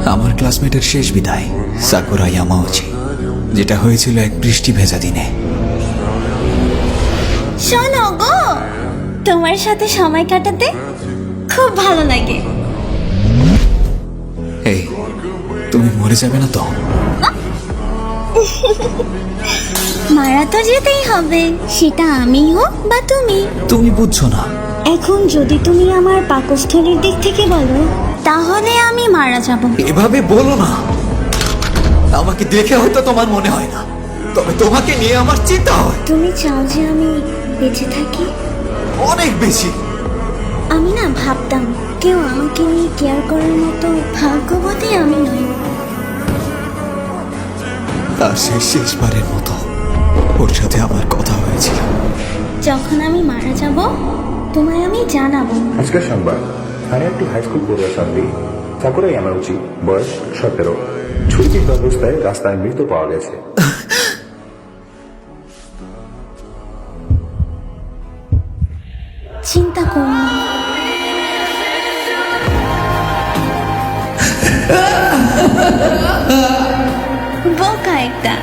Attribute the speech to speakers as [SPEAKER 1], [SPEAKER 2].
[SPEAKER 1] আমার ক্লাসমেটের শেষ বিদায় সাকুরা ইয়ামাউচি, যেটা হয়েছিল এক বৃষ্টি ভেজা দিনে।
[SPEAKER 2] শোনো গো, তোমার সাথে সময় কাটাতে খুব ভালো লাগে।
[SPEAKER 1] এই, তুমি মরে যাবে না তো?
[SPEAKER 2] মারা তো যেতেই হবে, সেটা আমি হোক বা তুমি।
[SPEAKER 1] তুমি বুঝছো না।
[SPEAKER 2] এখন যদি তুমি আমার পাকস্থলীর দিক থেকে বলো, তাহলে আমি মারা যাব।
[SPEAKER 1] এভাবে বলো না। আমাকে দেখে হয়তো তোমার মনে হয় না, তবে তোমাকে নিয়ে আমার চিন্তা হয়।
[SPEAKER 2] তুমি চাও যে আমি বেঁচে থাকি?
[SPEAKER 1] অনেক বেশি।
[SPEAKER 2] আমি না ভাবতাম কেউ আমাকে নিয়ে কেয়ার করার মতো ভাগ্যবতী আমি নই।
[SPEAKER 1] তার সেই শেষবারের মতো ওর সাথে আমার কথা হয়েছিল।
[SPEAKER 2] যখন আমি মারা যাব, তোমায় আমি জানাবো।
[SPEAKER 3] আজকের সংবাদ, স্থানীয় একটি হাই স্কুল পড়ুয়া ছাত্রী সাকুরা ইয়ামাউচি, বয়স 17, ছুরিবিদ্ধ অবস্থায় রাস্তায় মৃত পাওয়া গেছে।
[SPEAKER 2] চিন্তা করো না। বোকা একটা।